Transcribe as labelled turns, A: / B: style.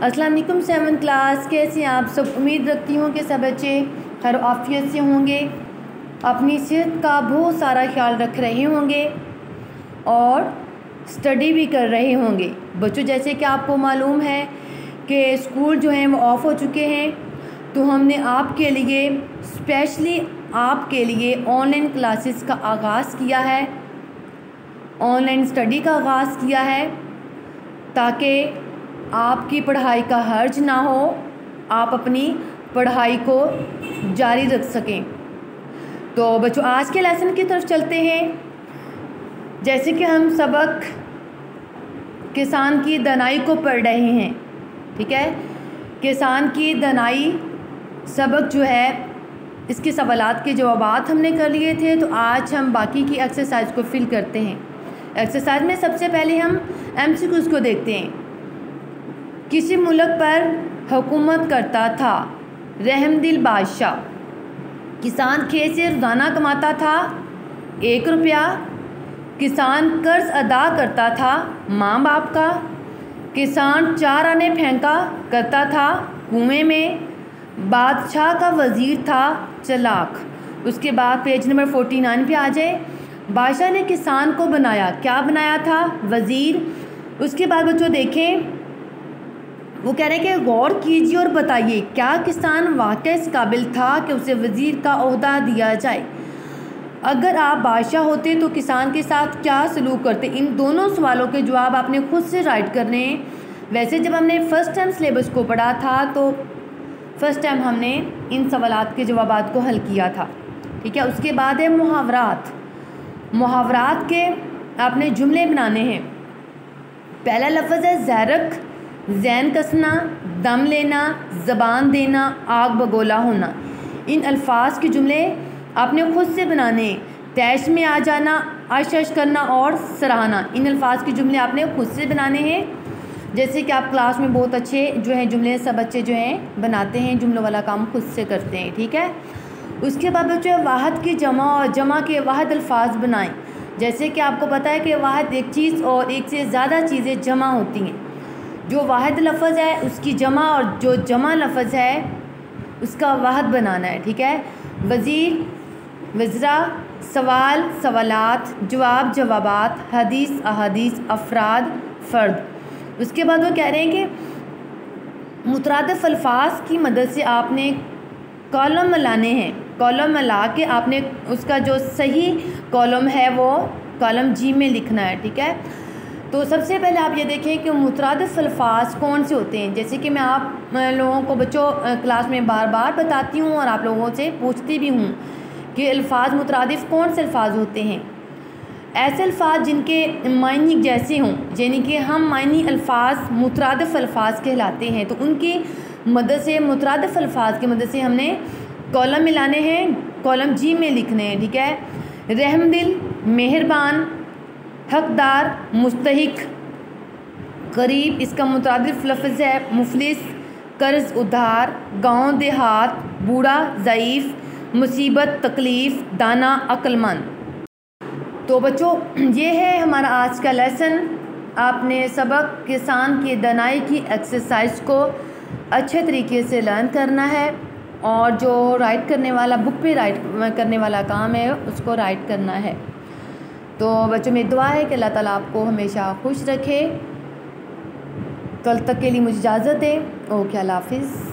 A: अस्सलाम वालेकुम 7th class. कैसे हैं आप सब? उम्मीद रखती हूँ कि सब बच्चे खैर आफियत से होंगे, अपनी सेहत का बहुत सारा ख्याल रख रहे होंगे और स्टडी भी कर रहे होंगे। बच्चों, जैसे कि आपको मालूम है कि स्कूल जो हैं वो ऑफ़ हो चुके हैं, तो हमने आपके लिए स्पेशली आपके लिए ऑनलाइन क्लासेस का आगाज़ किया है, ऑनलाइन स्टडी का आगाज़ किया है ताकि आपकी पढ़ाई का हर्ज ना हो, आप अपनी पढ़ाई को जारी रख सकें। तो बच्चों, आज के लेसन की तरफ चलते हैं। जैसे कि हम सबक किसान की दनाई को पढ़ रहे हैं, ठीक है। किसान की दनाई सबक जो है, इसके सवालात के जवाबात हमने कर लिए थे, तो आज हम बाकी की एक्सरसाइज को फिल करते हैं। एक्सरसाइज में सबसे पहले हम MCQs को देखते हैं। किसी मुल्क पर हुकूमत करता था रहमदिल बादशाह। किसान खेत से रोज़ाना कमाता था 1 रुपया। किसान कर्ज अदा करता था माँ बाप का। किसान 4 आने फेंका करता था कुएं में। बादशाह का वज़ीर था चालाक। उसके बाद पेज नंबर 49 पे आ जाए। बादशाह ने किसान को बनाया, क्या बनाया था? वज़ीर। उसके बाद बच्चों देखें, वो कह रहे हैं कि गौर कीजिए और बताइए क्या किसान वाकई इस काबिल था कि उसे वज़ीर का ओहदा दिया जाए। अगर आप बादशाह होते तो किसान के साथ क्या सलूक करते? इन दोनों सवालों के जवाब आपने खुद से राइट करने हैं। वैसे जब हमने फ़र्स्ट टाइम सिलेबस को पढ़ा था तो फ़र्स्ट टाइम हमने इन सवालात के जवाबात को हल किया था, ठीक है। उसके बाद है मुहावरात। मुहावरात के आपने जुमले बनाने हैं। पहला लफ्ज़ है ज़ैरक, जैन कसना, दम लेना, ज़बान देना, आग बगोला होना। इन अल्फाज के जुमले आपने खुद से बनाने हैं। तैश में आ जाना, अश करना और सराहना, इन अल्फाज के जुमले आपने खुद से बनाने हैं। जैसे कि आप क्लास में बहुत अच्छे जो हैं जुमले सब बच्चे जो हैं बनाते हैं, जुमलों वाला काम खुद से करते हैं, ठीक है। उसके बाद बच्चों वाहद की जमा और जमा के वाहद अल्फाज बनाएं। जैसे कि आपको पता है कि वाहद एक चीज़ और एक से ज़्यादा चीज़ें जमा होती हैं। जो वाहिद लफ्ज़ है उसकी जमा और जो जमा लफ्ज़ है उसका वाहद बनाना है, ठीक है। वज़ीर, वज़रा, सवाल, सवालात, जवाब, जवाबात, हदीस, अहादीस, अफराद, फ़र्द। उसके बाद वो कह रहे हैं कि मुतरादिफ़ अल्फाज की मदद से आपने कॉलम मिलाने हैं। कॉलम मिला के आपने उसका जो सही कॉलम है वो कॉलम जी में लिखना है, ठीक है। तो सबसे पहले आप ये देखें कि मुतरादिफ़ अल्फाज कौन से होते हैं। जैसे कि मैं आप लोगों को बच्चों क्लास में बार बार बताती हूँ और आप लोगों से पूछती भी हूँ कि अल्फाज मुतरादिफ़ कौन से अल्फाज होते हैं। ऐसे अल्फाज जिनके मायनी जैसे हों, यानी कि हम मायनी अल्फाज मुतरादिफ़ अल्फाज कहलाते हैं। तो उनकी मदद से, मुतरादिफ़ अल्फाज की मदद से हमने कॉलम मिलाने हैं, कॉलम जी में लिखने हैं, ठीक है। रहमदिल, मेहरबान, हकदार, मुस्तहिक, गरीब, इसका मुतरादिफ़ लफ्ज़ है मुफलिस, कर्ज़ उधार, गांव देहात, बूढ़ा, ज़ईफ़, मुसीबत, तकलीफ़, दाना, अक्लमंद। तो बच्चों, ये है हमारा आज का लेसन। आपने सबक किसान की दनाई की एक्सरसाइज को अच्छे तरीके से लर्न करना है और जो राइट करने वाला, बुक पे राइट करने वाला काम है उसको राइट करना है। तो बच्चों, मेरी दुआ है कि अल्लाह ताला आपको हमेशा खुश रखे। कल तक के लिए मुझे इजाज़त दें। ओके, अल्लाह हाफ़िज़।